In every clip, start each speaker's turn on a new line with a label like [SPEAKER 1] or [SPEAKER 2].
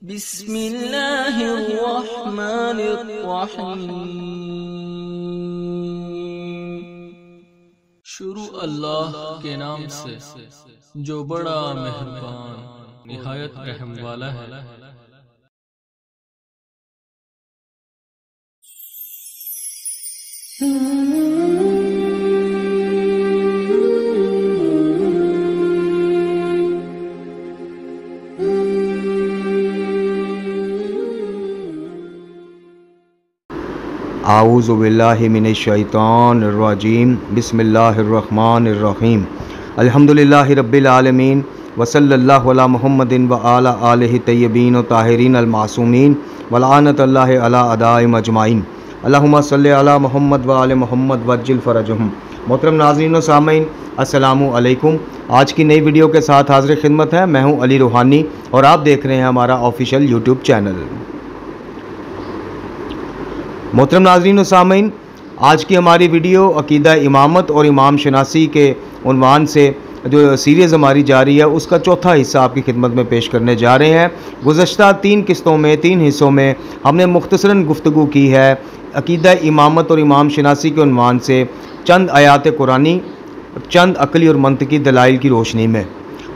[SPEAKER 1] बिस्मिल्लाहिर्रहमानिर्रहीम। शुरू अल्लाह के नाम से जो बड़ा मेहरबान निहायत रहम वाला है।
[SPEAKER 2] आऊज़ु बिल्लाहि मिनश्शैतानिर्रजीम बिस्मिल्लाहिर्रहमानिर्रहीम अल्हम्दुलिल्लाहि रब्बिल आलमीन व सल्लल्लाहु अला मुहम्मदिन व आला आलिहि तय्यबीन व ताहिरीन अल मासूमीन व लानतुल्लाहि अला अदाइम अजमाइन अल्लाहुम्मा सल्लि अला मुहम्मद व आले मुहम्मद वज्जिल फरजहुम। मोहतरम नाज़रीन व सामीन, अस्सलामु अलैकुम। आज की नई वीडियो के साथ हाज़िर खिदमत है। मैं हूँ अली रूहानी और आप देख रहे हैं हमारा ऑफिशियल यूट्यूब चैनल। मोहतरम नाज़रीन व सामीन, आज की हमारी वीडियो अकीदा इमामत और इमाम शनासी के उन्वान से जो सीरीज़ हमारी जारी है उसका चौथा हिस्सा आपकी खिदमत में पेश करने जा रहे हैं। गुज़श्ता 3 किस्तों में 3 हिस्सों में हमने मुख्तसरन गुफ्तगू की है अकीदा इमामत और इमाम शनासी के उन्वान से चंद आयात कुरानी, चंद अक़ली और मंतकी दलाइल की रोशनी में।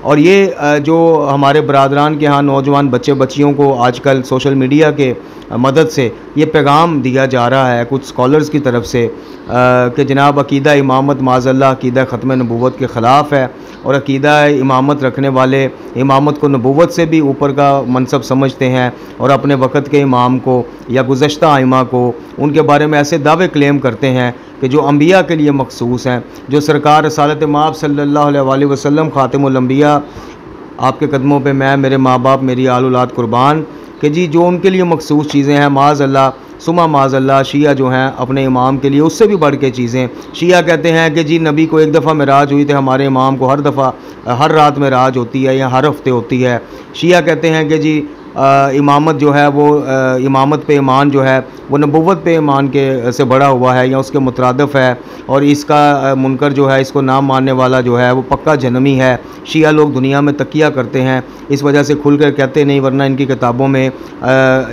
[SPEAKER 2] और ये जो हमारे बरादरान के यहाँ नौजवान बच्चे बच्चियों को आजकल सोशल मीडिया के मदद से ये पैगाम दिया जा रहा है कुछ स्कॉलर्स की तरफ से कि जनाब अकीदा इमामत माज़अल्लाह अकीदा ख़त्म नबूवत के ख़िलाफ़ है और अकीदा इमामत रखने वाले इमामत को नबूवत से भी ऊपर का मनसब समझते हैं और अपने वक़्त के इमाम को या गुज़श्ता आइमा को उनके बारे में ऐसे दावे क्लेम करते हैं कि जो अम्बिया के लिए मखसूस हैं, जो सरकार रसालत माब सल्लल्लाहु अलैहि वसल्लम ख़ातिमुल अंबिया, आपके कदमों पे मैं, मेरे माँ बाप, मेरी आल औलाद कुर्बान, कि जी जो उनके लिए मखसूस चीज़ें हैं माज़अल्लाह सुमा माज़अल्लाह शिया जो हैं अपने इमाम के लिए उससे भी बढ़ के चीज़ें। शिया कहते हैं कि जी नबी को एक दफ़ा मेराज हुई तो हमारे इमाम को हर दफ़ा हर रात मेराज होती है या हर हफ्ते होती है। शिया कहते हैं कि जी इमामत जो है वो इमामत पे ईमान जो है वो नबुव्वत पे ईमान के से बड़ा हुआ है या उसके मुतरादिफ है और इसका मुनकर जो है इसको नाम मानने वाला जो है वो पक्का जन्मी है। शिया लोग दुनिया में तकिया करते हैं, इस वजह से खुल कर कहते नहीं, वरना इनकी किताबों में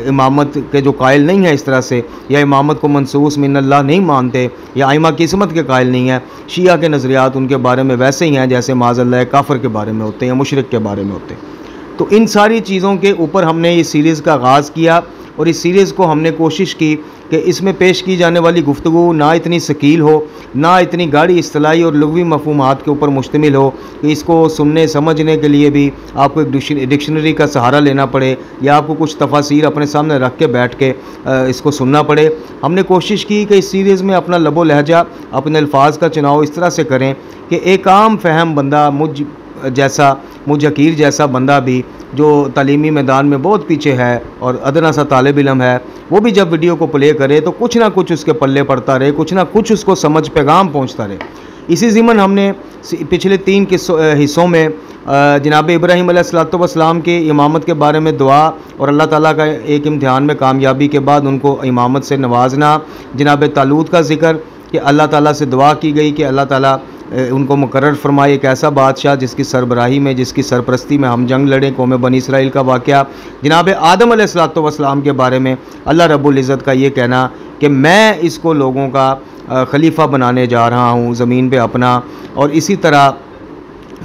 [SPEAKER 2] इमामत के जो कायल नहीं है इस तरह से या इमामत को मनसूस मिनल्लाह नहीं मानते या आइमा किस्मत के कायल नहीं है। शिया के नज़रियात उनके बारे में वैसे ही हैं जैसे माज़अल्लाह काफ़िर के बारे में होते हैं या मुशरिक के बारे में होते हैं। तो इन सारी चीज़ों के ऊपर हमने ये सीरीज़ का आगाज़ किया और इस सीरीज़ को हमने कोशिश की कि इसमें पेश की जाने वाली गुफ्तगू ना इतनी सकील हो, ना इतनी गाढ़ी इस्तिलाही और लुग़वी मफ़हूमात के ऊपर मुश्तमिल हो कि इसको सुनने समझने के लिए भी आपको एक डिक्शनरी का सहारा लेना पड़े या आपको कुछ तफासीर अपने सामने रख के बैठ के इसको सुनना पड़े। हमने कोशिश की कि इस सीरीज़ में अपना लबो लहजा, अपने अल्फाज का चुनाव इस तरह से करें कि एक आम फहम बंदा, मुझ हकीर जैसा बंदा भी जो तालीमी मैदान में बहुत पीछे है और अदना सा तालिब इल्म है, वो भी जब वीडियो को प्ले करे तो कुछ ना कुछ उसके पल्ले पड़ता रहे, कुछ ना कुछ उसको समझ पैगाम पहुंचता रहे। इसी ज़िमन हमने पिछले 3 हिस्सों में जनाब इब्राहीम अलैहिस्सलाम की इमामत के बारे में दुआ और अल्लाह ताला का एक इम्तिहान में कामयाबी के बाद उनको इमामत से नवाजना, जनाब तालूत का ज़िक्र कि अल्लाह ताला से दुआ की गई कि अल्लाह ताला उनको मुकर्रर फरमाए एक ऐसा बादशाह जिसकी सरबराही में, जिसकी सरपरस्ती में हम जंग लड़ें, कौम बनी इसराइल का वाक़या। जनाब आदम अलैहिस्सलाम के बारे में अल्लाह रब्बुल इज़्ज़त का ये कहना कि मैं इसको लोगों का खलीफा बनाने जा रहा हूँ ज़मीन पे अपना। और इसी तरह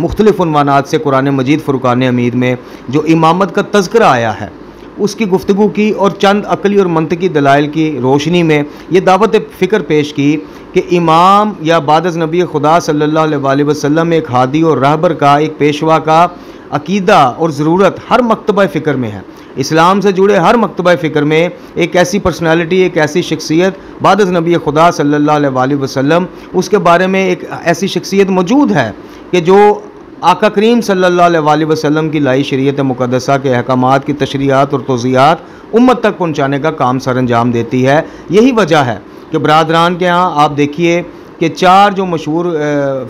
[SPEAKER 2] मुख्तलिफ़ उन्वानात से कुरान मजीद फ़ुरक़ान हमीद में जो इमामत का तज़किरा आया है उसकी गुफ्तगू की और चंद अक़ली और मंतकी दलाइल की रोशनी में ये दावत फ़िक्र पेश की कि इमाम या बादज़ नबी खुदा सल्लल्लाहु अलैहि वसल्लम एक हादी और रहबर का, एक पेशवा का अकीदा और ज़रूरत हर मकतबा फ़िक्र में है। इस्लाम से जुड़े हर मकतबा फ़िक्र में एक ऐसी पर्सनालिटी, एक ऐसी शख्सियत बादज़ नबी खुदा सल्लल्लाहु अलैहि वसल्लम, उसके बारे में एक ऐसी शख्सियत मौजूद है कि जो आका करीम सल्लल्लाहु अलैहि वसल्लम की लाई शरीयत मुक़द्दसा के अहकामात की तशरीआत और तौज़ीआत उम्मत तक पहुँचाने का काम सर अंजाम देती है। यही वजह है कि बरादरान के यहाँ आप देखिए कि 4 जो मशहूर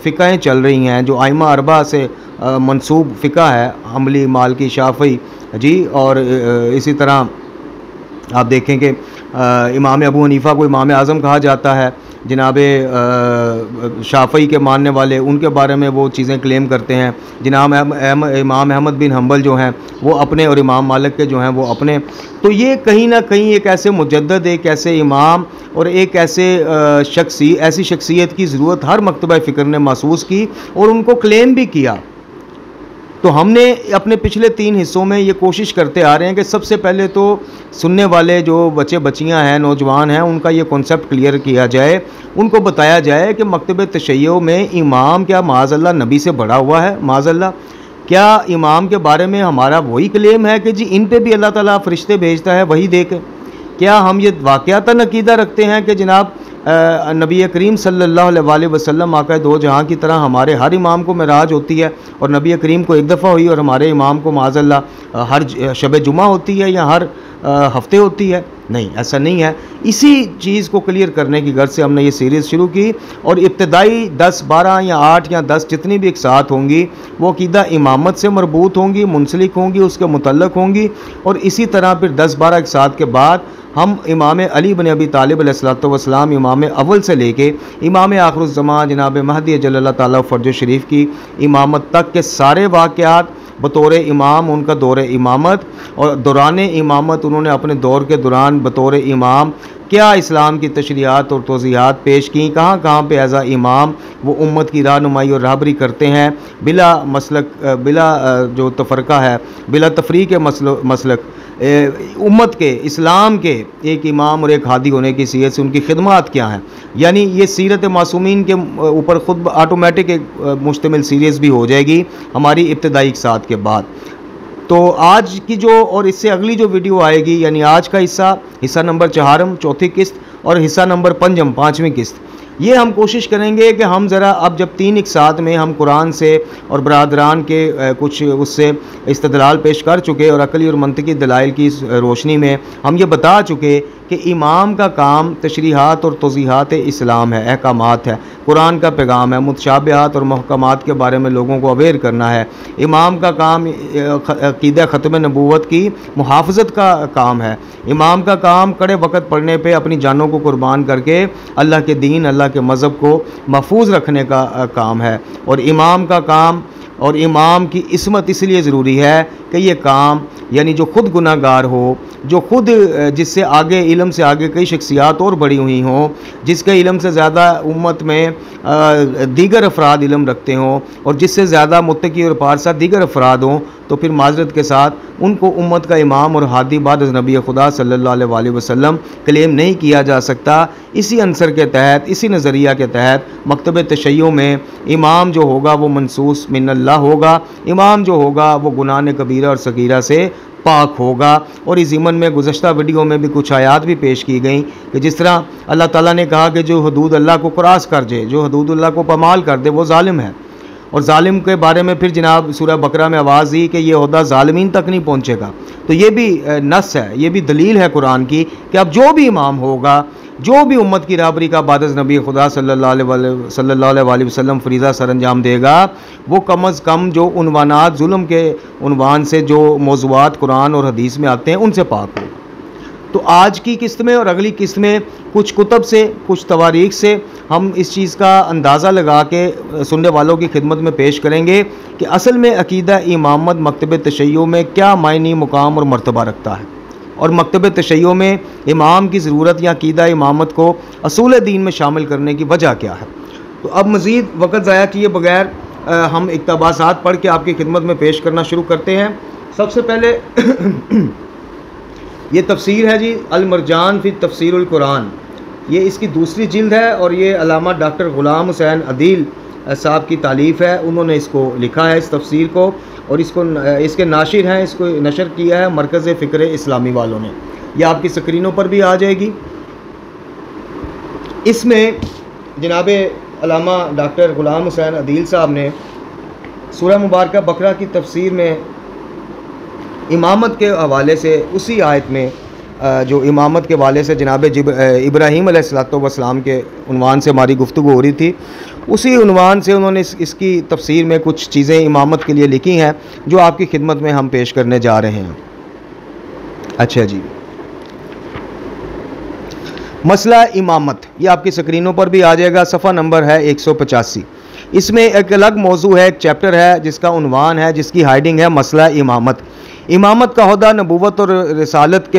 [SPEAKER 2] फ़िक़हें चल रही हैं, जो आइमा अरबा से मंसूब फ़िक़ा है, हम्बली, मालिकी, शाफ़ी जी, और इसी तरह आप देखें कि इमाम अबू हनीफ़ा को इमाम आज़म कहा जाता है, जनाब शाफ़ई के मानने वाले, उनके बारे में वो चीज़ें क्लेम करते हैं। जनाब इमाम अहमद बिन हम्बल जो हैं वो अपने, और इमाम मालिक के जो हैं वो अपने। तो ये कहीं ना कहीं एक ऐसे मुजद्दद, एक ऐसे इमाम और एक ऐसे ऐसी शख्सियत की ज़रूरत हर मकतबा फ़िक्र ने महसूस की और उनको क्लेम भी किया। तो हमने अपने पिछले 3 हिस्सों में ये कोशिश करते आ रहे हैं कि सबसे पहले तो सुनने वाले जो बच्चे बच्चियां हैं, नौजवान हैं, उनका ये कॉन्सेप्ट क्लियर किया जाए, उनको बताया जाए कि मकतब तशय्यो में इमाम क्या माज़अल्लाह नबी से बड़ा हुआ है? माज़अल्लाह क्या इमाम के बारे में हमारा वही क्लेम है कि जी इन पे भी अल्लाह ताला फरिश्ते भेजता है वही दे के? क्या हम ये वाक़यातन अक़ीदा रखते हैं कि जनाब नबी करीम सल्लल्लाहु अलैहि वसल्लम आका दो जहाँ की तरह हमारे हर इमाम को मेराज होती है और नबी करीम को एक दफ़ा हुई और हमारे इमाम को माज़अल्लाह हर शब जुमा होती है या हर हफ्ते होती है? नहीं, ऐसा नहीं है। इसी चीज़ को क्लियर करने की गर्ज से हमने ये सीरीज़ शुरू की और इब्तदाई 10, 12 या 8 या 10 जितनी भी एक साथ होंगी वो अक़ीदा इमामत से मरबूत होंगी, मुंसलिक होंगी, उसके मुतल्लक होंगी। और इसी तरह फिर 10-12 एक साथ के बाद हम इमाम अली बिन अबी तालिब अलैहिस्सलातु वस्सलाम, इमाम अव्वल से लेके इमाम आखिरुज़्ज़मान जनाब महदी अजल्लल्लाहु ताला फ़र्ज शरीफ की इमामत तक के सारे वाक़यात बतौर इमाम, उनका दौर इमामत और दौरान इमामत उन्होंने अपने दौर के दौरान बतौर इमाम क्या इस्लाम की तशरीहात और तौज़ीहात पेश की, कहाँ कहाँ पे एज़ा इमाम वो उम्मत की रहनुमाई और रहबरी करते हैं बिला मसलक, बिला जो तफ़रक़ा है, बिला तफरीक़ मसलक, उम्मत के, इस्लाम के एक इमाम और एक हादी होने की सीरत से उनकी खिदमत क्या हैं। यानी ये सीरत मासूमीन के ऊपर ख़ुद ऑटोमेटिक एक मुश्तमिल सीरीज़ भी हो जाएगी हमारी इब्तदाई साथ के बाद। तो आज की जो और इससे अगली जो वीडियो आएगी, यानी आज का हिस्सा नंबर 4 चौथी किस्त और हिस्सा नंबर 5 5वीं किस्त, ये हम कोशिश करेंगे कि हम ज़रा अब जब 3 एक साथ में हम कुरान से और बरादरान के कुछ उससे इस्तदलाल पेश कर चुके और अकली और मंतकी दलाइल की रोशनी में हम ये बता चुके कि इमाम का काम तशरीहात और तौज़ीहात इस्लाम है, अहकामात है, कुरान का पैगाम है, मुतशाबिहात और महकमात के बारे में लोगों को अवेयर करना है। इमाम का काम अक़ीदा ख़त्म नबूवत की मुहाफ़ज़त का काम है। इमाम का काम कड़े वक़्त पढ़ने पे अपनी जानों को कुर्बान करके अल्लाह के दीन, अल्लाह के मज़हब को महफूज रखने का काम है। और इमाम का काम और इमाम की इस्मत इसलिए ज़रूरी है कि ये काम यानी जो ख़ुद गुनाहगार हो, जो ख़ुद जिससे आगे इल्म से आगे कई शख्सियात और बड़ी हुई हों, जिसके इल्म से ज़्यादा उम्मत में दीगर अफराद इल्म रखते हों और जिससे ज़्यादा मुत्तकी और पारसा दीगर अफराद हों, तो फिर माजरत के साथ उनको उम्मत का इमाम और हादी बाद नबी खुदा सल्लल्लाहु अलैहि वसल्लम क्लेम नहीं किया जा सकता। इसी अंसर के तहत, इसी नज़रिया के तहत मकतब तशय्यो में इमाम जो होगा वो मनसूस मिनल्लाह होगा, इमाम जो होगा वो गुनाह कबीरा और सगीरा से पाक होगा। और इस ज़िमन में गुज़श्ता वीडियो में भी कुछ आयात भी पेश की गई कि जिस तरह अल्लाह ताला ने कहा कि जो हदूद अल्लाह को क्रॉस कर जाए, जो हदूद अल्लाह को पमाल कर दे, वो ज़ालिम है। और ज़ालिम के बारे में फिर जनाब सूरह बकरा में आवाज़ दी कि ये ओहदा ज़ालिमीन तक नहीं पहुँचेगा। तो ये भी नस है, ये भी दलील है कुरान की कि अब जो भी इमाम होगा, जो भी उम्मत की रहबरी का बाद नबी खुदा सल्लल्लाहु अलैहि वसल्लम फरीज़ा सरअंजाम देगा, वो कम अज़ कम जो उन्वानात जुल्म के उन्वान से जो मौज़ूआत कुरान और हदीस में आते हैं उनसे पाक होगा। तो आज की किस्त में और अगली किस्त में कुछ कुतब से, कुछ तवारीख से हम इस चीज़ का अंदाज़ा लगा के सुनने वालों की खिदमत में पेश करेंगे कि असल में अक़ीदा इमामत मकतब तशय्यो में क्या मायनी, मुकाम और मर्तबा रखता है और मकतब तशय्यो में इमाम की ज़रूरत या अक़ीदा इमामत को असूल दीन में शामिल करने की वजह क्या है। तो अब मज़ीद वक़्त ज़ाया किए बगैर हम इक़्तिबासात पढ़ के आपकी खिदमत में पेश करना शुरू करते हैं। सबसे पहले ये तफसीर है जी अल-मरजान फ़ी तफसीरुल कुरान, ये इसकी दूसरी जिल्द है और ये अल्लामा डॉक्टर ग़ुलाम हुसैन अदील साहब की तालीफ़ है। उन्होंने इसको लिखा है इस तफसीर को और इसको इसके नाशिर हैं, इसको नशर किया है मरकज़ फ़िक्र इस्लामी वालों ने। ये आपकी स्क्रीनों पर भी आ जाएगी। इसमें जनाब अल्लामा डॉक्टर ग़ुलाम हुसैन अदील साहब ने सूरह मुबारका बकरा की तफसीर में इमामत के हवाले से उसी आयत में जो इमामत के हवाले से जनाब इब्राहीम अलैहिस्सलातु वस्सलाम के उन्वान से हमारी गुफ्तगू हो रही थी, उसी उन्वान से उन्होंने इसकी तफसीर में कुछ चीज़ें इमामत के लिए लिखी हैं जो आपकी खिदमत में हम पेश करने जा रहे हैं। अच्छा जी, मसला इमामत, ये आपकी स्क्रीनों पर भी आ जाएगा, सफ़ा नंबर है 185। इसमें एक अलग मौजू है, एक चैप्टर है जिसका उन्वान है, जिसकी हाइडिंग है मसला इमामत। इमामत का ओहदा नबूवत और रिसालत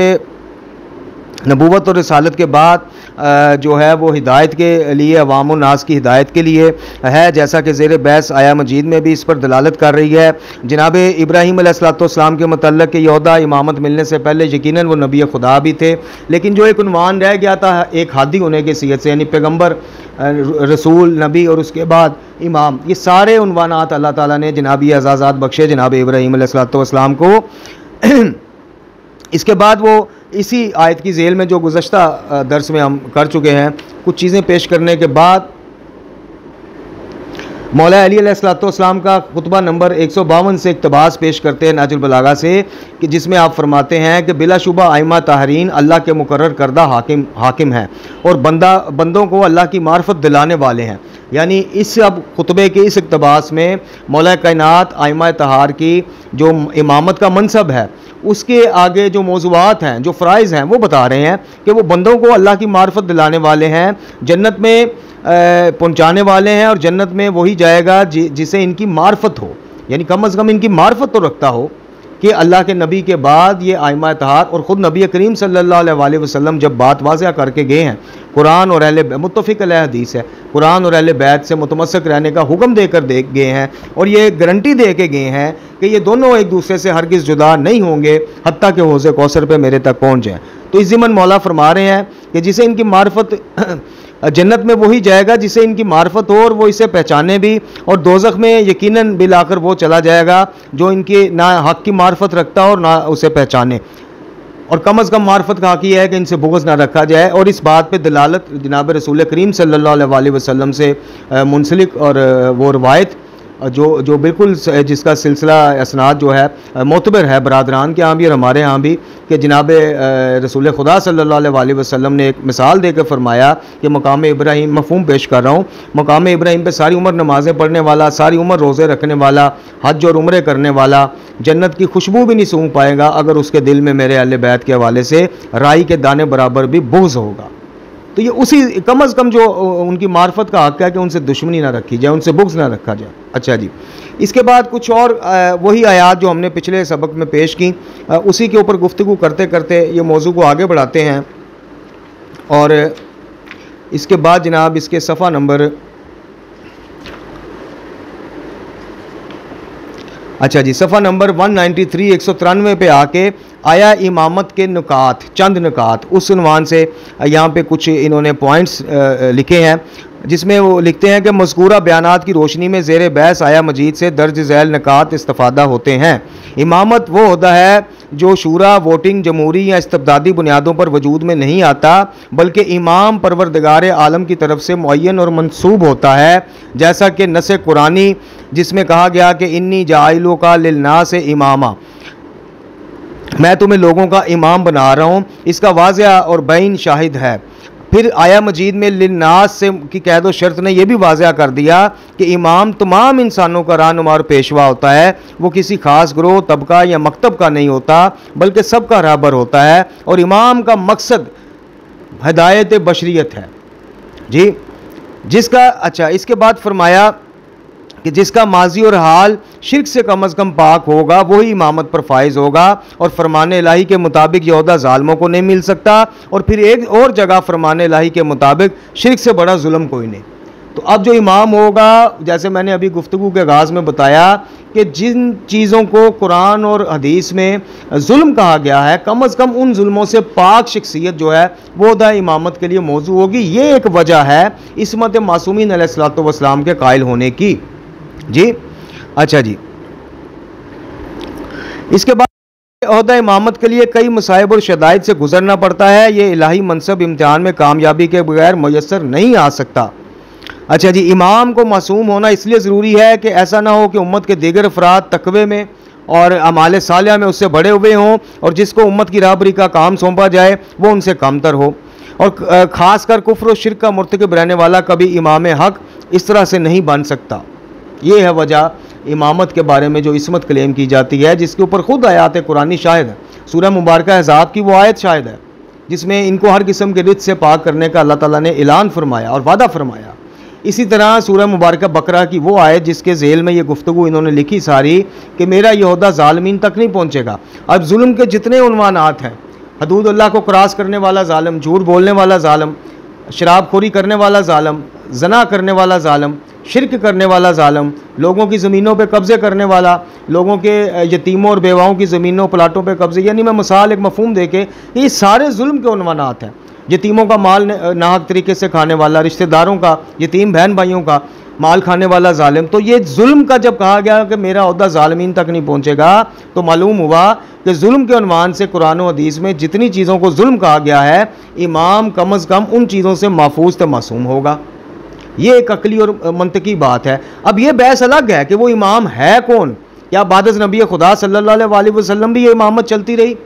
[SPEAKER 2] के बाद जो है वो हिदायत के लिए, अवाम नास की हिदायत के लिए है, जैसा कि ज़ेर बहस आया मजीद में भी इस पर दलालत कर रही है। जनाब इब्राहीम अलैहिस्सलाम के मतलब के यहूदा इमामत मिलने से पहले यकीनन वो नबी खुदा भी थे, लेकिन जो एक उन्वान रह गया था एक हादी होने की सीयत से, यानी पैगम्बर, रसूल, नबी और उसके बाद इमाम, ये सारे उन्वानात अल्लाह ताला ने जनाब ये एजाज़ात बख्शे जनाब इब्राहीम अलैहिस्सलाम को। इसके बाद वो इसी आयत की ज़ेल में जो गुज़श्ता दर्स में हम कर चुके हैं, कुछ चीज़ें पेश करने के बाद मौला अली अलैहिस्सलाम का खुतबा नंबर 152 से इक़्तिबास पेश करते हैं नाजुल बलागा से, कि जिसमें आप फरमाते हैं कि बिलाशुबा आइमा ताहरीन अल्लाह के मुकर्रर करदा हाकिम हैं और बंदों को अल्लाह की मार्फत दिलाने वाले हैं। यानी इस अब खुतबे के इस इक़्तिबास में मौला कायनात आइमा तहार की जो इमामत का मनसब है, उसके आगे जो मौज़ूआत हैं, जो फ़राइज़ हैं, वो बता रहे हैं कि वो बंदों को अल्लाह की मार्फत दिलाने वाले हैं, जन्नत में पहुंचाने वाले हैं, और जन्नत में वही जाएगा जिसे इनकी मार्फत हो, यानी कम अज़ कम इनकी मार्फत तो रखता हो कि अल्लाह के नबी के बाद ये आइमा तहार और ख़ुद नबी करीम सल्लल्लाहु अलैहि वसल्लम जब बात वाज़िया करके गए हैं, कुरान और अहले मुत्तफ़िक़ अलैह हदीस है, कुरान और अहले बैत से मुतमस्सिक रहने का हुक्म देकर गए हैं, और ये गारंटी दे के गए हैं कि ये दोनों एक दूसरे से हरगिज़ जुदा नहीं होंगे हत्ता के हौज़े कौसर पे मेरे तक पहुँच जाएँ। तो इस ज़िमन मौला फरमा रहे हैं कि जिसे इनकी मार्फत जन्नत में वही जाएगा जिसे इनकी मार्फत हो और वो इसे पहचाने भी, और दोज़ख में यकीनन बिल आकर वो चला जाएगा जो इनके ना हक़ की मार्फत रखता और ना उसे पहचाने, और कम अज़ कम मार्फत का हक़ यह है कि इनसे बुग़्ज़ ना रखा जाए। और इस बात पे दलालत जनाब रसूल करीम सल्लल्लाहु अलैहि वसल्लम से मुंसलिक और वो रवायत जो बिल्कुल जिसका सिलसिला असनाद जो है मोतबर है बरादरान के यहाँ भी और हमारे यहाँ भी, कि जनाब रसूल खुदा सल्लल्लाहु अलैहि वसल्लम ने एक मिसाल देकर फरमाया कि मकाम इब्राहीम, मफ़हूम पेश कर रहा हूँ, मकाम इब्राहीम पे सारी उम्र नमाज़ें पढ़ने वाला, सारी उम्र रोज़े रखने वाला, हज और उम्रे करने वाला जन्नत की खुशबू भी नहीं सूंघ पाएगा अगर उसके दिल में मेरे अहले बैत के हवाले से राई के दाने बराबर भी बुग़्ज़ होगा। तो ये उसी कम अज़ कम जो उनकी मार्फत का हक़ है कि उनसे दुश्मनी ना रखी जाए, उनसे बुग़्ज़ ना रखा जाए। अच्छा जी, इसके बाद कुछ और वही आयात जो हमने पिछले सबक में पेश की, उसी के ऊपर गुफ्तगू करते करते ये मौजू को आगे बढ़ाते हैं। और इसके बाद जनाब इसके सफ़ा नंबर, अच्छा जी, सफ़ा नंबर 193 193 पे आके आया इमामत के नुकात, चंद नुकात, उस उन्वान से यहाँ पे कुछ इन्होंने पॉइंट्स लिखे हैं, जिसमें वो लिखते हैं कि मज़कूरा बयानात की रोशनी में ज़ेर बहस आया मजीद से दर्ज झैल नुकात इस्तिफ़ादा होते हैं। इमामत वो होता है जो शूरा, वोटिंग, जमहूरी या इस्तबदादी बुनियादों पर वजूद में नहीं आता, बल्कि इमाम परवरदिगार आलम की तरफ से मुअय्यन और मंसूब होता है, जैसा कि नस कुरानी जिसमें कहा गया कि इन्नी जाइलो का लिलनास इमामा, मैं तुम्हें लोगों का इमाम बना रहा हूँ, इसका वाज़िया और बैन शाहिद है। फिर आया मजीद में लिन्नास से की कैद व शर्त ने यह भी वाज़िया कर दिया कि इमाम तमाम इंसानों का रहनुमा और पेशवा होता है, वो किसी ख़ास ग्रोह, तबका या मकतब का नहीं होता, बल्कि सबका रहबर होता है, और इमाम का मकसद हिदायत बशरियत है जी, जिसका, अच्छा, इसके बाद फरमाया कि जिसका माजी और हाल शिर्क से कम अज़ कम पाक होगा वही इमामत पर फाइज़ होगा, और फरमान इलाही के मुताबिक ये ओहदा ज़ालिमों को नहीं मिल सकता, और फिर एक और जगह फरमान इलाही के मुताबिक शिर्क से बड़ा जुल्म कोई नहीं। तो अब जो इमाम होगा, जैसे मैंने अभी गुफ्तगू के आगाज़ में बताया कि जिन चीज़ों को कुरान और हदीस में जुल्म कहा गया है, कम अज़ कम उन जुल्मों से पाक शख्सियत जो है वो ओहदा इमामत के लिए मौजू होगी। ये एक वजह है इस्मत मासूमीन अलैहिस्सलातु वस्सलाम के कायल होने की जी। अच्छा जी, इसके बाद ओहदा इमामत के लिए कई मसाइब और शदाइद से गुजरना पड़ता है। ये इलाही मनसब इम्तिहान में कामयाबी के बगैर मुयस्सर नहीं आ सकता। अच्छा जी, इमाम को मासूम होना इसलिए ज़रूरी है कि ऐसा ना हो कि उम्मत के दीगर अफराद तकवे में और अमाल सालिया में उससे बड़े हुए हों, और जिसको उम्मत की राहबरी का काम सौंपा जाए वो उनसे कमतर हो, और ख़ासकर कुफ्र और शिर्क का मुर्तकिब रहने वाला कभी इमाम हक़ इस तरह से नहीं बन सकता। ये है वजह इमामत के बारे में जो इस्मत क्लेम की जाती है, जिसके ऊपर ख़ुद आयात कुरानी शाहिद है। सूरह मुबारक अहज़ाब की वो आयत शाहिद है जिसमें इनको हर किस्म के रित से पाक करने का अल्लाह ताला ने ऐलान फरमाया और वादा फरमाया। इसी तरह सूरह मुबारक बकरा की वो आयत जिसके झेल में ये गुफ्तगू इन्होंने लिखी सारी कि मेरा ये ओहदा ज़ालिमीन तक नहीं पहुँचेगा। अब जुल्म के जितने उन्वानात हैं, हदूदुल्लाह को क्रॉस करने वाला ज़ालिम, झूठ बोलने वाला ज़ालिम, शराबखोरी करने वाला ज़ालिम, जना करने वाला ज़ालिम, शिरक करने वाला ज़ालिम, लोगों की ज़मीनों पे कब्ज़े करने वाला, लोगों के यतीमों और बेवाओं की ज़मीनों प्लाटों पे कब्ज़े, यानी मैं मिसाल एक मफ़हूम दे के, ये सारे जुल्म के उन्वानात हैं। यतीमों का माल नाहक तरीके से खाने वाला, रिश्तेदारों का, यतीम बहन भाइयों का माल खाने वाला ज़ालिम। तो ये जुल्म का जब कहा गया कि मेरा ओहदा ज़ालिमीन तक नहीं पहुँचेगा, तो मालूम हुआ कि जुल्म के उन्वान से कुरान और हदीस में जितनी चीज़ों को जुल्म कहा गया है, इमाम कम अज़ कम उन चीज़ों से महफूज तो मासूम होगा। ये एक अकली और मंतकी बात है। अब ये बहस अलग है कि वो इमाम है कौन, क्या बाद नबी खुदा सल्लल्लाहु अलैहि वसल्लम भी ये इमामत चलती रही।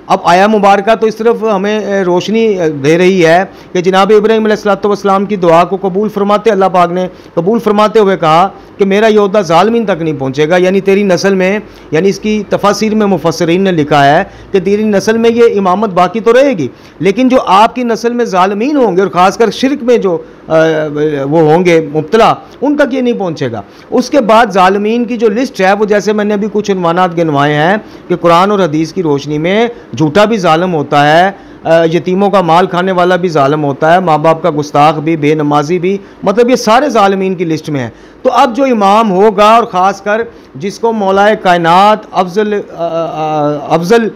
[SPEAKER 2] अब आया मुबारक तो इस तरफ हमें रोशनी दे रही है कि जनाब इब्राहीम अलैहिस्सलाम की दुआ को कबूल फरमाते, अल्लाह पाक ने कबूल फरमाते हुए कहा कि मेरा ये ओहदा ज़ालिमीन तक नहीं पहुँचेगा, यानी तेरी नस्ल में, यानी इसकी तफासिर में मुफस्सिरीन ने लिखा है कि तेरी नस्ल में ये इमामत बाकी तो रहेगी, लेकिन जो आपकी नस्ल में ज़ालिमीन होंगे और ख़ासकर शिरक में जो वो होंगे मुब्तला, उन तक ये नहीं पहुँचेगा। उसके बाद ज़ालिमीन की जो लिस्ट है वो जैसे मैंने अभी कुछ उन्वानात गिनवाए हैं कि कुरान और हदीस की रोशनी में झूठा भी ज़ालिम होता है, यतीमों का माल खाने वाला भी ज़ालिम होता है, माँ बाप का गुस्ताख भी, बेनमाजी भी, मतलब ये सारे ज़ालिमीन की लिस्ट में है। तो अब जो इमाम होगा और ख़ास कर जिसको मौलाए कायनात अफजल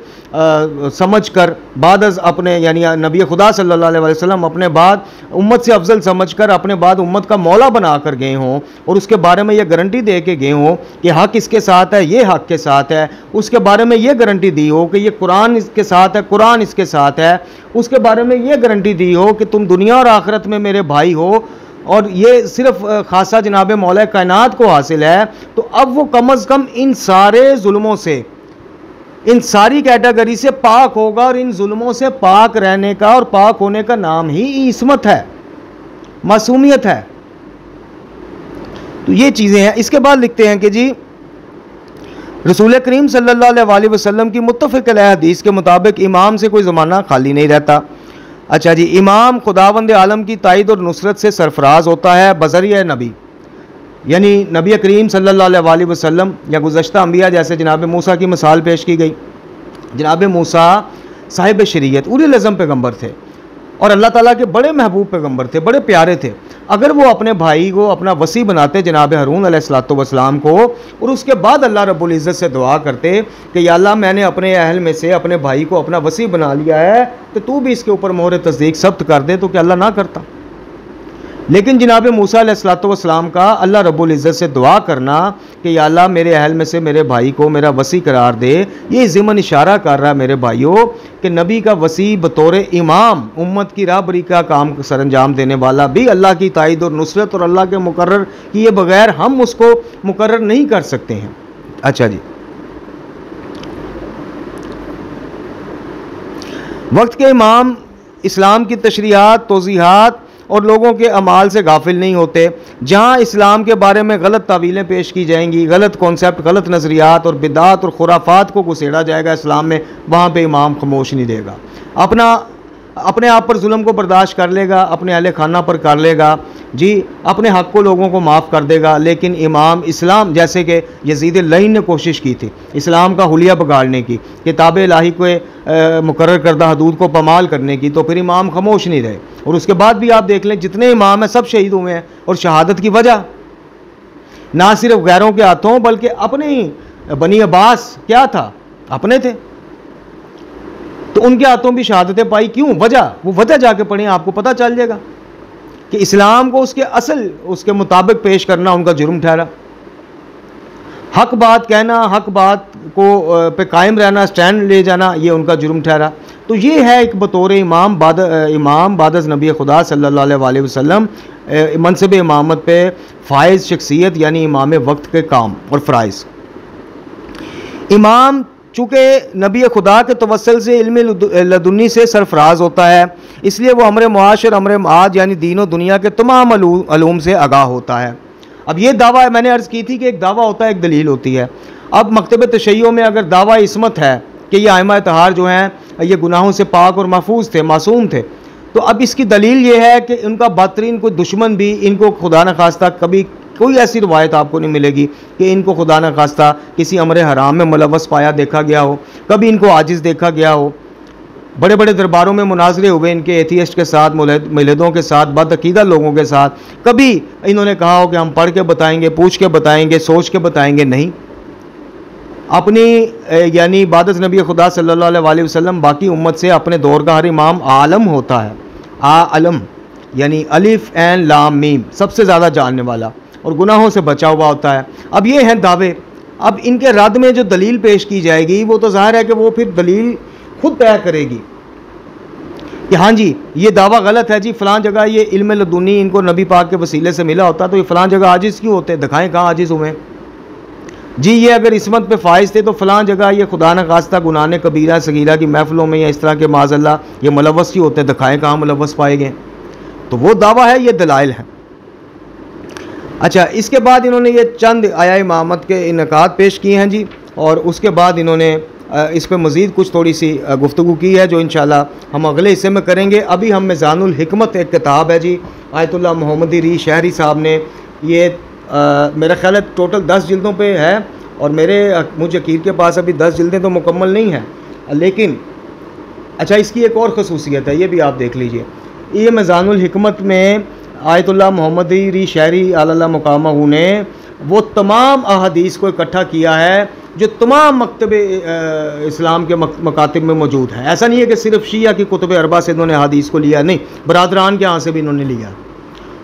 [SPEAKER 2] समझ कर बाद अपने, यानी नबी खुदा सल्लल्लाहु अलैहि वसल्लम अपने बाद उम्मत से अफजल समझ कर अपने बाद उम्मत का मौला बना कर गए हों और उसके बारे में ये गारंटी दे के गए हों कि हक़ इसके साथ है, ये हक़ के साथ है, उसके बारे में ये गारंटी दी हो कि ये कुरान इसके साथ है, कुरान इसके साथ है, उसके बारे में ये गारंटी दी हो कि तुम दुनिया और आखिरत में मेरे भाई हो, और ये सिर्फ खासा जनाब मौला कायनात को हासिल है, तो अब वो कम अज़ कम इन सारे जुल्मों से, इन सारी कैटेगरी से पाक होगा। और इन जुल्मों से पाक रहने का और पाक होने का नाम ही इस्मत है, मासूमियत है। तो ये चीज़ें हैं। इसके बाद लिखते हैं कि जी रसूल करीम सल्लल्लाहु अलैहि वसल्लम की मुत्तफ़क़ अलैह हदीस के मुताबिक इमाम से कोई ज़माना खाली नहीं रहता। अच्छा जी, इमाम खुदावंद आलम की ताईद और नुसरत से सरफराज होता है बज़रिया नबी, यानी नबी करीम सल्लल्लाहु अलैहि वसल्लम या गुज़श्ता अंबिया, जैसे जनाब मूसा की मिसाल पेश की गई। जनाब मूसा साहिब शरीयत उलिल अज़म पैगम्बर थे और अल्लाह ताला के बड़े महबूब पैगम्बर थे, बड़े प्यारे थे। अगर वो अपने भाई को अपना वसी बनाते जनाब हारून अलैहिस्सलाम को, और उसके बाद अल्लाह रब्बुल इज़्ज़त से दुआ करते कि या अल्लाह मैंने अपने अहल में से अपने भाई को अपना वसी बना लिया है, तो तू भी इसके ऊपर मोहर तस्दीक सब्त कर दे, तो क्या अल्लाह ना करता। लेकिन जनाब मूसा अलैहिस्सलाम का अल्लाह रब्बुल इज़्ज़त से दुआ करना कि या अल्लाह मेरे अहल में से मेरे भाई को मेरा वसी करार दे, ये ज़िमन इशारा कर रहा है मेरे भाइयों कि नबी का वसी बतौर इमाम उम्मत की राहबरी का काम सर अंजाम देने वाला भी अल्लाह की ताईद और नुसरत और अल्लाह के मुकर्रर किए बगैर हम उसको मुकर्रर नहीं कर सकते हैं। अच्छा जी, वक्त के इमाम इस्लाम की तशरीहात, तौज़ीहात और लोगों के अमाल से गाफिल नहीं होते। जहाँ इस्लाम के बारे में गलत तावीलें पेश की जाएंगी, गलत कॉन्सेप्ट, गलत नज़रियात और बिदात और खुराफात को घुसेड़ा जाएगा इस्लाम में, वहाँ पे इमाम खामोश नहीं देगा, अपने आप पर जुल्म को बर्दाश्त कर लेगा, अपने अहले खाना पर कर लेगा जी, अपने हक़ को लोगों को माफ़ कर देगा। लेकिन इमाम इस्लाम, जैसे कि यजीद लईन ने कोशिश की थी इस्लाम का हुलिया बिगाड़ने की, किताब इलाही को मुकर्रर करदा हदूद को पमाल करने की, तो फिर इमाम खामोश नहीं रहे। और उसके बाद भी आप देख लें जितने इमाम हैं सब शहीद हुए हैं, और शहादत की वजह ना सिर्फ गैरों के हाथों बल्कि अपने ही बनी अब्बास क्या था, अपने थे, तो उनके हाथों भी शहादतें पाई। क्यों? वजह, वो वजह जाके पढ़ें, आपको पता चल जाएगा कि इस्लाम को उसके असल उसके मुताबिक पेश करना उनका जुर्म ठहरा, हक बात कहना, हक बात को पे कायम रहना, स्टैंड ले जाना, ये उनका जुर्म ठहरा। तो ये है एक बतौर इमाम बादज़ नबी खुदा सल्लल्लाहु अलैहि वसल्लम मनसब इमामत पे फ़ाइज़ शख्सियत, यानी इमाम वक्त के काम और फ़राइज़। इमाम चूँकि नबी खुदा के तवस्सुल से इल्म लदुन्नी से सरफराज होता है, इसलिए वो अमर मुआशर, अमर माद यानी दीन और दुनिया के तमाम अलूम से आगाह होता है। अब ये दावा है, मैंने अर्ज़ की थी कि एक दावा होता है, एक दलील होती है। अब मकतब तशय्यो में अगर दावा इस्मत है कि ये आइमा इत्तहार जो हैं ये गुनाहों से पाक और महफूज थे, मासूम थे। तो अब इसकी दलील ये है कि उनका बदतरीन कोई दुश्मन भी इनको खुदा न खास्ता कभी कोई ऐसी रवायत आपको नहीं मिलेगी कि इनको खुदा न खास्ता किसी अमर हराम में मुलव्वस पाया देखा गया हो, कभी इनको आजिज़ देखा गया हो। बड़े बड़े दरबारों में मुनाजरे हुए इनके एथियस्ट के साथ, मुल्हिदों के साथ, बदअकीदा लोगों के साथ। कभी इन्होंने कहा हो कि हम पढ़ के बताएंगे, पूछ के बताएंगे, सोच के बताएंगे, नहीं। अपनी यानी इबादत नबी खुदा सल्लल्लाहु अलैहि वसल्लम बाकी उम्मत से अपने दौर का हर इमाम आलम होता है। आलम यानी अलिफ एन लाम मीम, सबसे ज़्यादा जानने वाला और गुनाहों से बचा हुआ होता है। अब ये हैं दावे। अब इनके रद्द में जो दलील पेश की जाएगी वो तो ज़ाहिर है कि वो फिर दलील खुद तय करेगी कि हाँ जी ये दावा गलत है जी, फ़लाँ जगह ये इल्म लदुनी इनको नबी पाक के वसीले से मिला होता तो ये फ़लाँ जगह आजिज़ क्यों होते, दिखाएं कहाँ आजिज़ हुए जी। ये अगर इसमत पे फाइज थे तो फ़लाँ जगह ये खुदा न खास्ता गुनाह कबीरा सगीरा की महफ़िलों में या इस तरह के माज़अल्लाह ये मुलव्वस क्यों होते, दिखाएं कहाँ मुलव्वस पाए गए। तो वो दावा है, ये दलाइल है। अच्छा, इसके बाद इन्होंने ये चंद आया इमामत के इनकात पेश किए हैं जी, और उसके बाद इन्होंने इस पर मज़ीद कुछ थोड़ी सी गुफ्तगू की है जो इंशाल्लाह हम अगले हिस्से में करेंगे। अभी हम मिज़ानुल हिकमत एक किताब है जी, आयतुल्लाह मोहम्मदी री शहरी साहब ने, ये मेरा ख्याल है टोटल 10 जिल्दों पे है और मुझ अकीर के पास अभी 10 जिल्दें तो मुकम्मल नहीं हैं, लेकिन अच्छा इसकी एक और ख़ुसूसियत है, ये भी आप देख लीजिए। ये मिज़ानुल हिकमत में आयतुल्लाह मोहम्मदी री शहरी अल्लाह मुकामहू ने वो तमाम अहादीस को इकट्ठा किया है जो तमाम मकतब इस्लाम के मकातिब में मौजूद है। ऐसा नहीं है कि सिर्फ शिया की कुतुब अरबा से इन्होंने अहादीस को लिया, नहीं, बरादरान के यहाँ से भी इन्होंने लिया।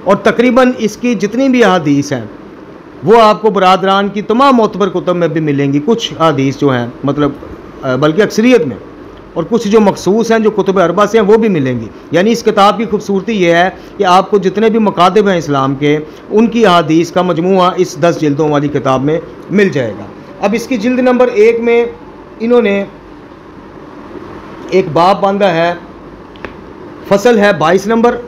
[SPEAKER 2] और तकरीबन इसकी जितनी भी अहादीस हैं वो आपको बरादरान की तमाम मोतबर कुतुब में भी मिलेंगी। कुछ अहादीस जो हैं मतलब बल्कि अक्सरियत में, और कुछ जो मखसूस हैं जो कुतुब अरबा से हैं वो भी मिलेंगी। यानी इस किताब की खूबसूरती ये है कि आपको जितने भी मकातिब हैं इस्लाम के उनकी अहादीस का मजमूआ इस 10 जिल्दों वाली किताब में मिल जाएगा। अब इसकी जिल्द नंबर 1 में इन्होंने एक बाब बांधा है, फसल है 22 नंबर,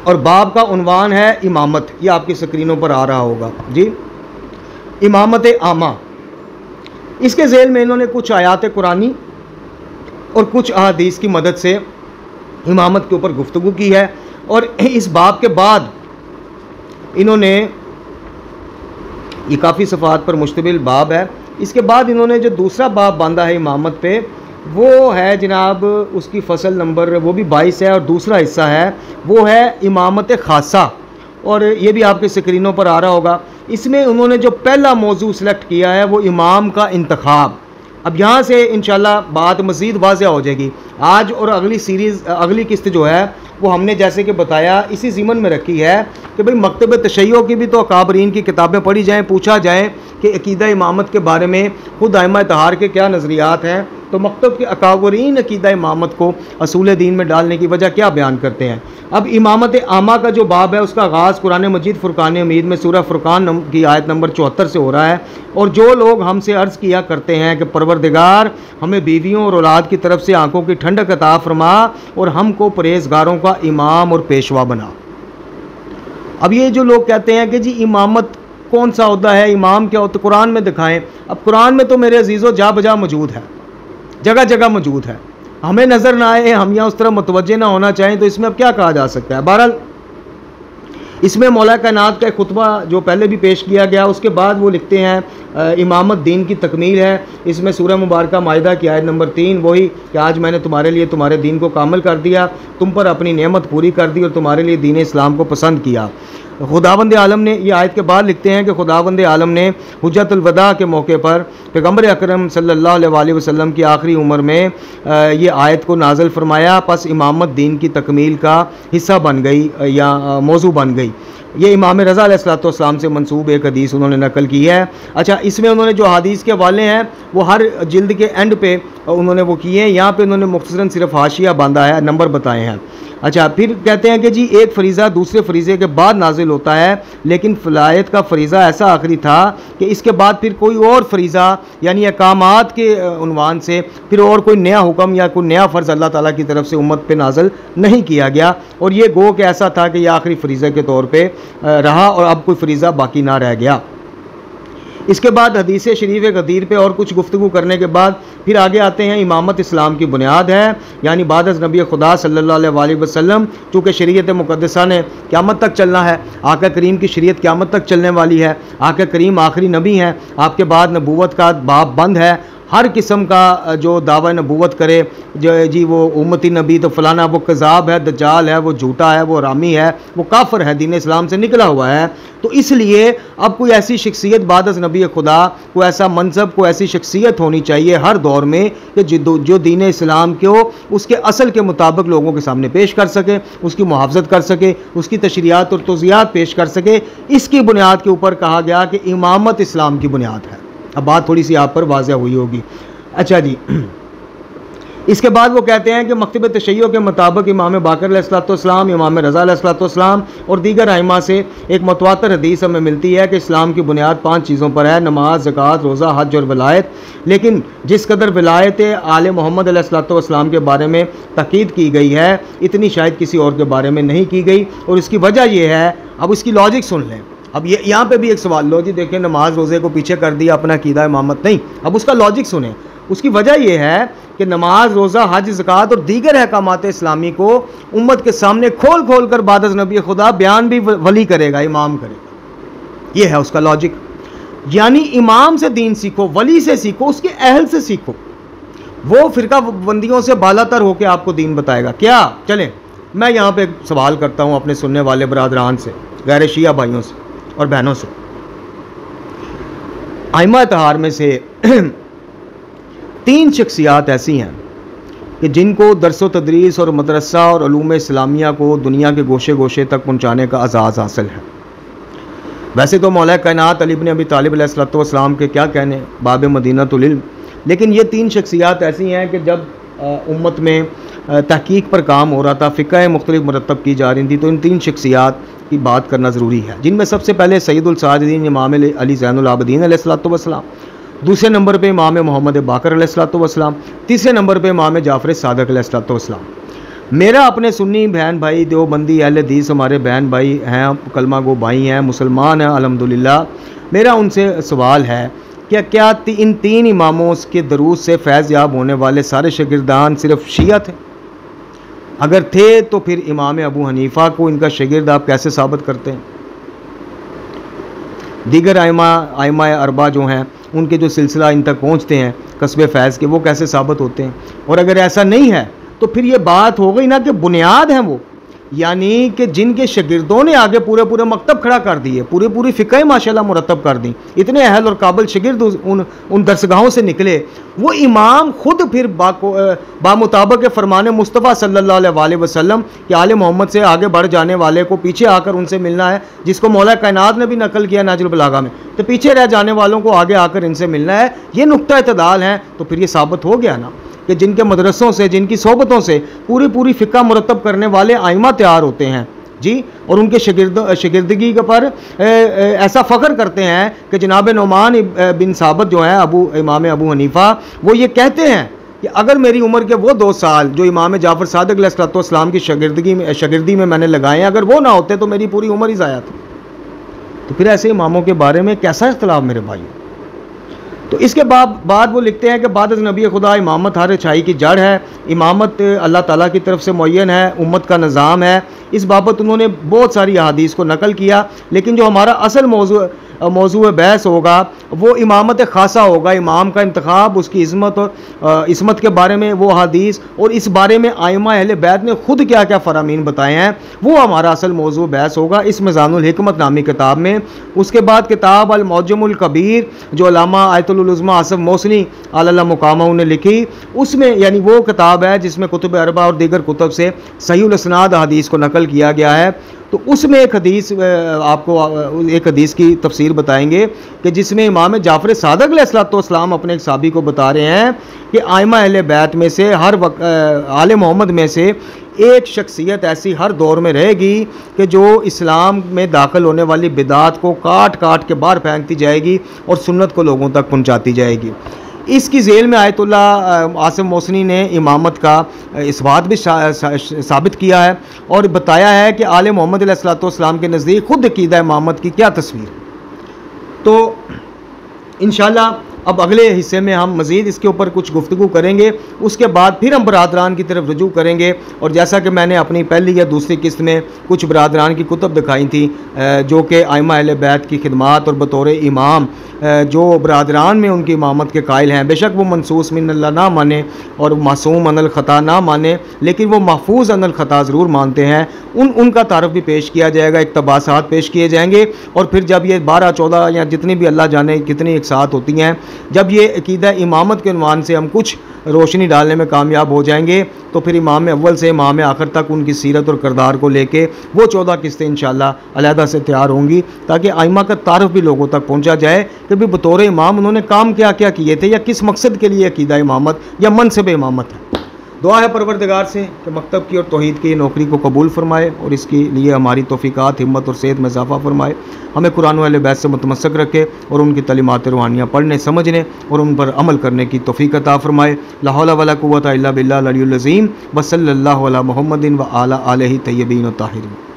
[SPEAKER 2] और बाब का उन्वान है इमामत। ये आपकी स्क्रीनों पर आ रहा होगा जी, इमामत आमा। इसके ज़ेल में इन्होंने कुछ आयात कुरानी और कुछ अहादीस की मदद से इमामत के ऊपर गुफ्तगू की है। और इस बाब के बाद इन्होंने, ये काफ़ी सफ़ात पर मुश्तमिल बाब है, इसके बाद इन्होंने जो दूसरा बाब बांधा है इमामत पे वो है जनाब, उसकी फसल नंबर वो भी 22 है, और दूसरा हिस्सा है वो है इमामत खासा, और ये भी आपके स्क्रीनों पर आ रहा होगा। इसमें उन्होंने जो पहला मौजू सेलेक्ट किया है वो इमाम का इंतखाब। अब यहाँ से इंशाल्लाह बात मज़ीद वाज़ह हो जाएगी। आज और अगली सीरीज़, अगली किस्त जो है वो हमने जैसे कि बताया इसी ज़िमन में रखी है कि भाई मकतब तशय्यो की भी तो अकाबरीन की किताबें पढ़ी जाएँ, पूछा जाए कि अकीदा इमामत के बारे में खुद आइमा तहार के क्या नज़रियात हैं। तो मकतब के अकाबरीन अकीदा इमामत को असूल दीन में डालने की वजह क्या बयान करते हैं। अब इमामत आमा का जो बाब है उसका आगाज़ कुरान मजीद फ़ुरक़ान हमीद में सूरह फ़ुरक़ान की आयत नंबर 74 से हो रहा है। और जो लोग हमसे अर्ज़ किया करते हैं कि परवरदिगार हमें बीवियों और औलाद की तरफ से आंखों की ठंडक अता फरमा और हमको परहेज़गारों का इमाम और पेशवा बना। अब ये जो लोग कहते हैं कि जी इमामत कौन सा होता है, इमाम क्या होता है, कुरान में दिखाएं। अब कुरान में तो मेरे अजीज़ों जा बजा मौजूद है, जगह जगह मौजूद है। हमें नज़र ना आए, हम यहाँ उस तरह मुतवज्जे ना होना चाहें तो इसमें अब क्या कहा जा सकता है। बहरहाल इसमें मौला कायनात का एक खुतबा जो पहले भी पेश किया गया, उसके बाद वो लिखते हैं इमामत दीन की तकमील है। इसमें सूरह मुबारक माइदा की आयत नंबर 3 वही कि आज मैंने तुम्हारे लिए तुम्हारे दीन को कामिल कर दिया, तुम पर अपनी नेमत पूरी कर दी और तुम्हारे लिए दीन इस्लाम को पसंद किया। खुदावंद आलम ने, ये आयत के बाद लिखते हैं कि खुदावंद आलम ने हुज्जतुल वदा के मौके पर पैगम्बर अकरम सल्लल्लाहु अलैहि वसल्लम की आखिरी उम्र में ये आयत को नाज़िल फरमाया। पस इमामत दीन की तकमील का हिस्सा बन गई या मौजू बन गई। ये इमाम रज़ा अलैहिस्सलाम से मंसूब एक हदीस उन्होंने नकल की है। अच्छा, इसमें उन्होंने जो हदीस के हवाले हैं वो हर जिल्द के एंड पे उन्होंने वो किए हैं। यहाँ पे उन्होंने मुख्तसरन सिर्फ हाशिया बांधा है, नंबर बताए हैं। अच्छा, फिर कहते हैं कि जी एक फ़रीज़ा दूसरे फ़रीज़े के बाद नाजिल होता है, लेकिन फ़लायत का फ़रीज़ा ऐसा आखिरी था कि इसके बाद फिर कोई और फ़रीज़ा यानी अकामात के उन्वान से फिर और कोई नया हुक्म या कोई नया फ़र्ज़ अल्लाह ताला की तरफ से उम्मत पे नाजिल नहीं किया गया। और ये गो कि ऐसा था कि यह आखिरी फ़रीज़े के तौर पे रहा और अब कोई फ़रीज़ा बाकी ना रह गया। इसके बाद हदीस शरीफ गदीर पे और कुछ गुफ्तगू करने के बाद फिर आगे आते हैं इमामत इस्लाम की बुनियाद है, यानी बाद अज़ नबी खुदा सल्लल्लाहु अलैहि वसल्लम, चूँकि शरीयत मुक़द्दसा ने क़यामत तक चलना है, आका करीम की शरीयत क़यामत तक चलने वाली है, आका करीम आखिरी नबी हैं, आपके बाद नबूवत का बाब बंद है। हर किस्म का जो दावा नबूवत करे जो जी वो उम्मती नबी तो फलाना वो कज़ाब है, दज्जाल है, वो झूठा है, वो रामी है, वो काफिर है, दीन इस्लाम से निकला हुआ है। तो इसलिए अब कोई ऐसी शख्सियत बाद अज़ नबी खुदा, कोई ऐसा मनसब, कोई ऐसी शख्सियत होनी चाहिए हर दौर में कि जो दीन इस्लाम को उसके असल के मुताबिक लोगों के सामने पेश कर सके, उसकी मुहाफ़ज़त कर सके, उसकी तशरीयात और तौज़ियात पेश कर सके। इसकी बुनियाद के ऊपर कहा गया कि इमामत इस्लाम की बुनियाद है। अब बात थोड़ी सी आप पर वाज़ह हुई होगी। अच्छा जी, इसके बाद वो कहते हैं कि मकतब तशय्यो के मुताबिक इमाम बाकर अलैहिस्सलाम, इमाम रज़ा अलैहिस्सलाम और दीगर आइमा से एक मुतवातर हदीस हमें मिलती है कि इस्लाम की बुनियाद 5 चीज़ों पर है, नमाज, ज़कात, रोज़ा, हज और वलायत। लेकिन जिस कदर वलायत आले मोहम्मद अलैहिस्सलाम के बारे में ताकीद की गई है, इतनी शायद किसी और के बारे में नहीं की गई। और इसकी वजह यह है, अब इसकी लॉजिक सुन लें। अब ये यहाँ पे भी एक सवाल लो जी, देखिए नमाज रोज़े को पीछे कर दिया, अपना कीदा इमामत नहीं। अब उसका लॉजिक सुने। उसकी वजह यह है कि नमाज, रोज़ा, हज, ज़कात और दीगर अहकामात इस्लामी को उम्मत के सामने खोल खोल कर बाद अज़ नबी खुदा बयान भी वली करेगा, इमाम करेगा। ये है उसका लॉजिक। यानी इमाम से दीन सीखो, वली से सीखो, उसके अहल से सीखो। वो फ़िरका बंदियों से बालातर होकर आपको दीन बताएगा। क्या चलें, मैं यहाँ पर सवाल करता हूँ अपने सुनने वाले बरादरान से, गैर शिया भाइयों से और बहनों से। आइमा तहार में से 3 शख्सियात ऐसी हैं कि जिनको दरस व तदरीस और मदरसा और उलूम इस्लामिया को दुनिया के गोशे गोशे तक पहुँचाने का अज़ाज़ हासिल है। वैसे तो मौला कायनात अली इब्न अबी तालिब अलैहिस्सलाम के क्या कहने, बाब मदीनतुल इल्म, लेकिन ये 3 शख्सियात ऐसी हैं कि जब उम्मत में तहकीक पर काम हो रहा था, फ़िक़्ह मुख्तलिफ मुरतब की जा रही थी, तो इन 3 शख्सियात की बात करना ज़रूरी है, जिनमें सबसे पहले सैयदुल साजिदीन इमाम अली ज़ैनुल आबिदीन अलैहिस्सलाम, दूसरे नंबर पे इमाम मोहम्मद बाकर अलैहिस्सलाम, तीसरे नंबर पे इमाम जाफ़र सादिक़ अलैहिस्सलाम। मेरा अपने सुन्नी बहन भाई, देवबंदी अहले हदीस हमारे बहन भाई हैं, कलमा गो भाई हैं, मुसलमान हैं अल्हम्दुलिल्लाह। मेरा उनसे सवाल है कि क्या इन 3 इमामों के दरूस से फैज़ याब होने वाले सारे शागिर्दान सिर्फ शिया थे? अगर थे तो फिर इमाम अबू हनीफ़ा को इनका शागिर्द आप कैसे साबित करते हैं? दीगर आइमा अरबा जो हैं उनके जो सिलसिला इन तक पहुँचते हैं कस्बे फैज़ के, वो कैसे साबित होते हैं? और अगर ऐसा नहीं है तो फिर ये बात हो गई ना कि बुनियाद हैं वो, यानी कि जिनके शागिर्दों ने आगे पूरे पूरे मकतब खड़ा कर दिए, पूरी फ़िक़्ह माशाल्लाह मुरतब कर दी, इतने अहल और काबिल शागिर्द उन दरसगाहों से निकले, वो इमाम खुद फिर बामुताबिक फ़रमान मुस्तफ़ा सल्लल्लाहु अलैहि वसल्लम कि आले मोहम्मद से आगे बढ़ जाने वाले को पीछे आकर उनसे मिलना है, जिसको मौला कायनात ने भी नकल किया नाजुल बलागा में, तो पीछे रह जाने वालों को आगे आकर इनसे मिलना है, ये नुक्ता इत्तदाल है। तो फिर ये साबित हो गया ना कि जिनके मदरसों से, जिनकी सोबतों से पूरी फ़िक़्ह मुरतब करने वाले आइमा तैयार होते हैं जी, और उनके शागिर्दगी पर ऐसा फ़ख्र करते हैं कि जनाब नोमान बिन साबित जो हैं इमाम अबू हनीफ़ा, वो ये कहते हैं कि अगर मेरी उम्र के वो 2 साल जो इमाम जाफ़र सादिक़ अलैहिस्सलाम की शागिर्दी में मैंने लगाए हैं, अगर वो ना होते तो मेरी पूरी उम्र ही ज़ाया थी। तो फिर ऐसे इमामों के बारे में कैसा इख्तिलाफ मेरे भाई? तो इसके बाद वो लिखते हैं कि बाद नबी खुदा इमामत हर अच्छाई की जड़ है, इमामत अल्लाह ताला की तरफ से मुअय्यन है, उम्मत का निज़ाम है। इस बाबत उन्होंने बहुत सारी अहादीस को नकल किया, लेकिन जो हमारा असल मौजू बहस होगा वो इमामत खासा होगा, इमाम का इंतखाब, उसकी इस्मत के बारे में वो अहादीस, और इस बारे में आइमा अहले बैत ने खुद क्या क्या फ़रामीन बताए हैं, वो हमारा असल मौजू बहस होगा इस मिज़ानुल हिकमत नामी किताब में। उसके बाद किताब अल मौजमुल कबीर जो अल्लामा आयतुल उज़्मा आसिफ मौसनी अला मुकामा ने लिखी, उसमें यानी वो किताब है जिसमें कुतुब अरबा और दीगर कुतुब से सहीहुल इस्नाद हदीस को नकल किया गया है। तो उसमें एक हदीस आपको एक हदीस की तफसीर बताएंगे कि जिसमें इमाम जाफ़र सादिक़ अलैहिस्सलाम अपने एक साहबी को बता रहे हैं कि आइमा अहले बैत में से हर वक्त आले मोहम्मद में से एक शख्सियत ऐसी हर दौर में रहेगी कि जो इस्लाम में दाखिल होने वाली बिदात को काट काट के बाहर फेंकती जाएगी और सुन्नत को लोगों तक पहुंचाती जाएगी। इसकी झेल में आयतुल्ला आसिफ मौसनी ने इमामत का इस बात भी साबित किया है और बताया है कि आले मोहम्मद अलैहिस्सलाम के नज़दीक खुद अक़ीदा इमामत की क्या तस्वीर। तो इंशाल्लाह अब अगले हिस्से में हम मज़ीद इसके ऊपर कुछ गुफ्तगू करेंगे, उसके बाद फिर हम बरादरान की तरफ रुजू करेंगे। और जैसा कि मैंने अपनी पहली या दूसरी किस्त में कुछ बरादरान की कुतुब दिखाई थी जो कि आइमा अहले बैत की खिदमात और बतौर इमाम जो बरादरान में उनकी इमामत के कायल हैं, बेशक वो मनसूस मिनल्लाह ना माने और मासूम अनल ख़ता ना माने, लेकिन वो महफूज अनल ख़ता ज़रूर मानते हैं। उनका तारफ़ भी पेश किया जाएगा, इक़्तिबासात पेश किए जाएंगे। और फिर जब ये 12-14 या जितनी भी अल्लाह जाने कितनी एक साथ होती हैं, जब ये अकीदा इमामत के उन्वान से हम कुछ रोशनी डालने में कामयाब हो जाएंगे तो फिर इमाम अव्वल से इमाम आखिर तक उनकी सीरत और किरदार को लेके वो 14 किस्तें इंशाअल्लाह अलहदा से तैयार होंगी, ताकि आइमा का तारफ़ भी लोगों तक पहुँचा जाए कि भी बतौर इमाम उन्होंने काम क्या क्या किए थे या किस मकसद के लिए अकीदा इमामत या मनसब इमामत है। दुआ है परवरदिगार से कि मकतब की और तौहीद की नौकरी को कबूल फरमाए और इसके लिए हमारी तौफ़ीक़ात, हिम्मत और सेहत में इजाफ़ा फरमाए। हमें कुरान व अहले बैत से मुतमस्सक रखे और उनकी तलीमात रूहानियाँ पढ़ने, समझने और उन पर अमल करने की तौफ़ीक़ अता फरमाए। ला हौला वला कुव्वता इल्ला बिल्लाहिल अलीयुल अज़ीम व सल्लल्लाहु अला मुहम्मदिन व आला आलिहि तय्यबीन व ताहिरीन।